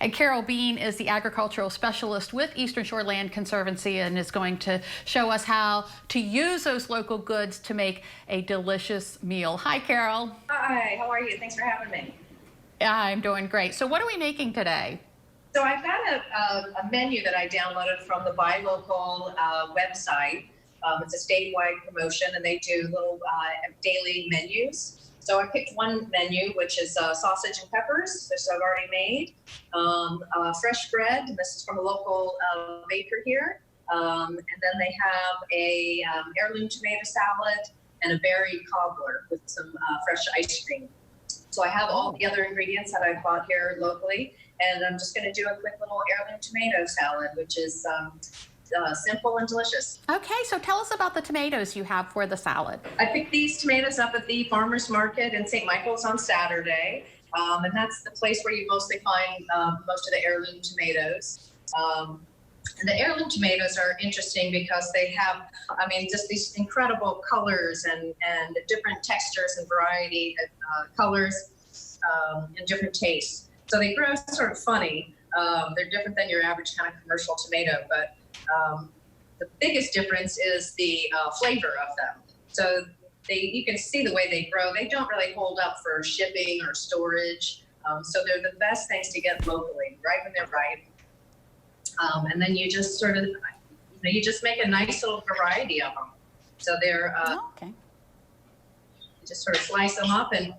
And Carol Bean is the agricultural specialist with Eastern Shore Land Conservancy and is going to show us how to use those local goods to make a delicious meal. Hi, Carol. Hi, how are you? Thanks for having me. I'm doing great. So what are we making today? So I've got a menu that I downloaded from the Buy Local website. It's a statewide promotion, and they do little daily menus. So I picked one menu, which is sausage and peppers, which I've already made, fresh bread, and this is from a local baker here. And then they have a heirloom tomato salad and a berry cobbler with some fresh ice cream. So I have all the other ingredients that I bought here locally, and I'm just going to do a quick little heirloom tomato salad, which is simple and delicious. Okay, so tell us about the tomatoes you have for the salad. I picked these tomatoes up at the farmer's market in St. Michael's on Saturday, and that's the place where you mostly find most of the heirloom tomatoes. And the heirloom tomatoes are interesting because they have, I mean, just these incredible colors and different textures and variety of colors and different tastes. So they grow sort of funny. They're different than your average kind of commercial tomato, but the biggest difference is the flavor of them. So you can see the way they grow. They don't really hold up for shipping or storage. So they're the best things to get locally, right when they're ripe. And then you just sort of, you just make a nice little variety of them. So they're, Okay. you just sort of slice them up, and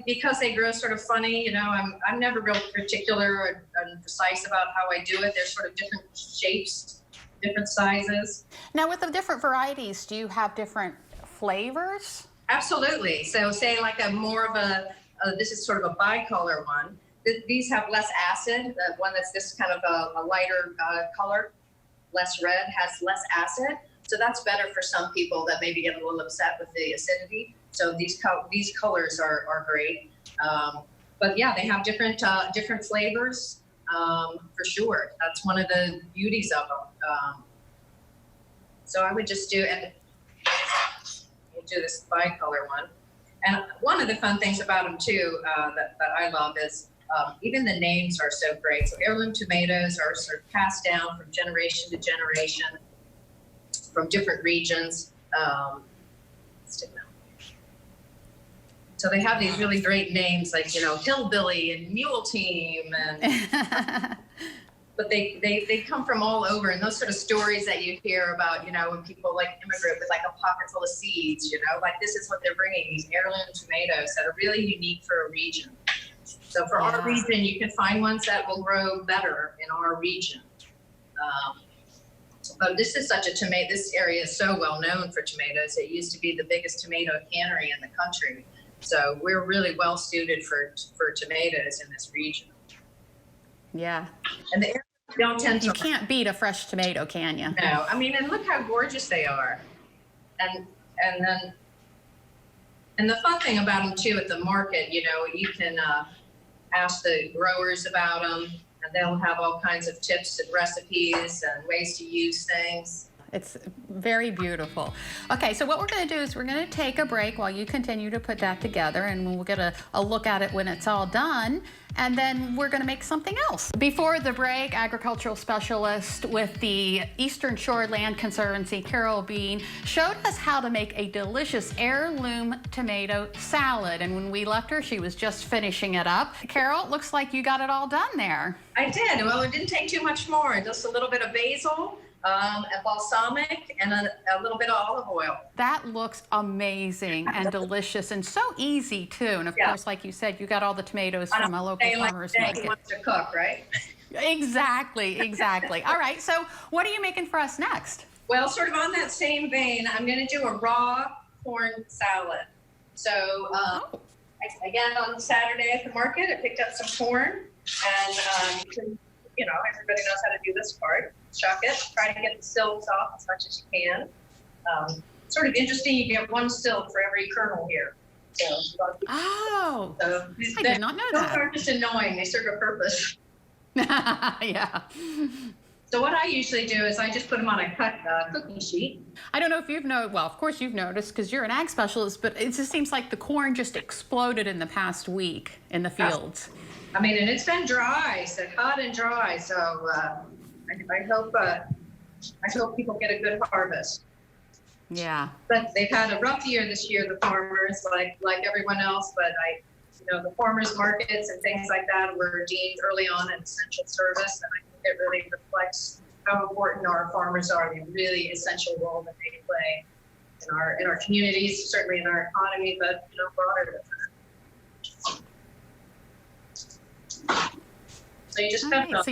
because they grow sort of funny, I'm never real particular and precise about how I do it. There's sort of different shapes, different sizes. Now, with the different varieties, do you have different flavors? Absolutely. So say like this is sort of a bicolor one. These have less acid. The one that's this kind of a lighter color, less red, has less acid. So that's better for some people that maybe get a little upset with the acidity. So these colors are great. But yeah, they have different flavors for sure. That's one of the beauties of them. So I would just do, and we'll do this bicolor one. And one of the fun things about them too that I love is even the names are so great. So heirloom tomatoes are sort of passed down from generation to generation from different regions. So they have these really great names like, Hillbilly and Mule Team, and but they come from all over, and those sort of stories that you hear about, when people like immigrate with like a pocket full of seeds, like this is what they're bringing, these heirloom tomatoes that are really unique for a region. So for our region, you can find ones that will grow better in our region. But this is such a tomato, this area is so well known for tomatoes. It used to be the biggest tomato cannery in the country. So we're really well suited for tomatoes in this region. Yeah. And the area don't tend to. You can't beat a fresh tomato, can you? No. I mean, and look how gorgeous they are. And the fun thing about them too at the market, you can ask the growers about them, and they'll have all kinds of tips and recipes and ways to use things. It's very beautiful. Okay, so what we're going to do is we're going to take a break while you continue to put that together, and we'll get a look at it when it's all done, and then we're going to make something else. Before the break, agricultural specialist with the Eastern Shore Land Conservancy, Carol Bean, showed us how to make a delicious heirloom tomato salad, and when we left her, she was just finishing it up. Carol, it looks like you got it all done there. I did. Well, it didn't take too much more, just a little bit of basil, a balsamic, and a little bit of olive oil. That looks amazing and delicious and so easy too. And of course, like you said, you got all the tomatoes from a local farmer's market. He wants to cook, right? Exactly. All right, so what are you making for us next? Well, sort of on that same vein, I'm going to do a raw corn salad. So again, on Saturday at the market, I picked up some corn, and everybody knows how to do this part. Shuck it, try to get the silks off as much as you can. Sort of interesting, you get one silk for every kernel here. So I did not know that. Those are just annoying, they serve a purpose. Yeah. So what I usually do is I just put them on a cookie sheet. I don't know if you've noticed, well, of course you've noticed because you're an ag specialist, but it just seems like the corn just exploded in the past week in the fields. I mean, and it's been dry, so hot and dry. So I hope people get a good harvest. Yeah. But they've had a rough year this year, the farmers, like everyone else. But the farmers markets and things like that were deemed early on an essential service, and I think it really reflects how important our farmers are, the really essential role that they play in our communities, certainly in our economy, but broader than that. So you just cut it up,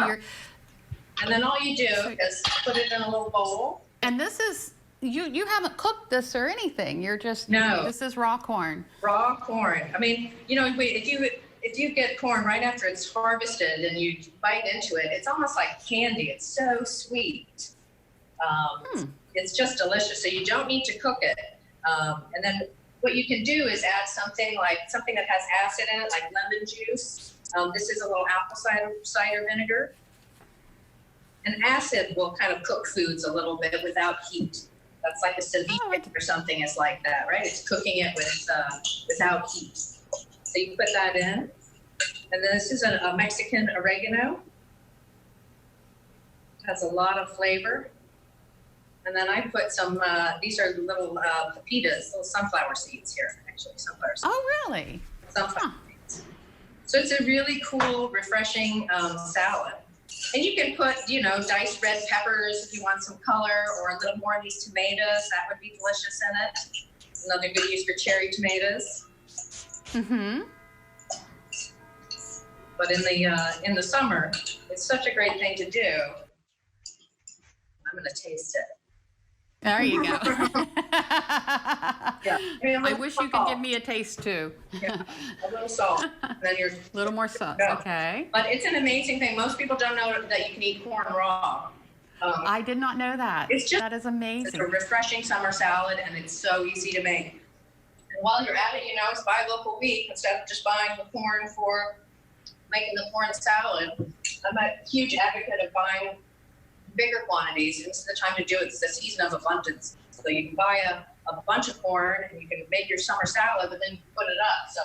and then all you do is put it in a little bowl. And this is, you haven't cooked this or anything. You're just, no. This is raw corn. Raw corn. I mean, if you get corn right after it's harvested and you bite into it, it's almost like candy. It's so sweet. It's just delicious. So you don't need to cook it. And then what you can do is add something that has acid in it, like lemon juice. This is a little apple cider vinegar. And acid will kind of cook foods a little bit without heat. That's like a ceviche or something is like that, right? It's cooking it without heat. So you put that in. And then this is a Mexican oregano. It has a lot of flavor. And then I put some, these are little pepitas, little sunflower seeds here, actually, sunflower seeds. Oh, really? Sunflower seeds. So it's a really cool, refreshing salad. And you can put, diced red peppers if you want some color, or a little more of these tomatoes. That would be delicious in it. Another good use for cherry tomatoes. Mm-hmm. But in the summer, it's such a great thing to do. I'm going to taste it. There you go. Yeah. I wish you could give me a taste too. Yeah. A little salt. And then a little more sauce. Okay. But it's an amazing thing. Most people don't know that you can eat corn raw. I did not know that. That is amazing. It's a refreshing summer salad, and it's so easy to make. And while you're at it, it's buy local wheat instead of just buying the corn for making the corn salad. I'm a huge advocate of buying bigger quantities. This is the time to do it. It's the season of abundance. So you can buy a bunch of corn and you can make your summer salad, but then you put it up. So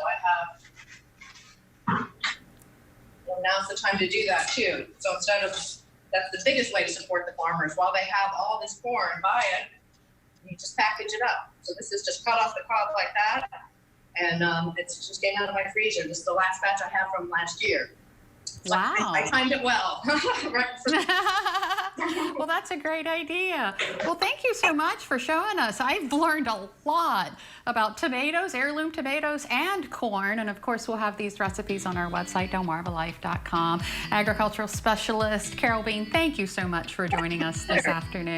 now's the time to do that too. So that's the biggest way to support the farmers. While they have all this corn, buy it, and you just package it up. So this is just cut off the cob like that. And it's just getting out of my freezer. This is the last batch I have from last year. So wow. I timed it well. Well, that's a great idea. Well, thank you so much for showing us. I've learned a lot about tomatoes, heirloom tomatoes, and corn. And of course, we'll have these recipes on our website, delmarvalife.com. Agricultural specialist Carol Bean, thank you so much for joining us this afternoon.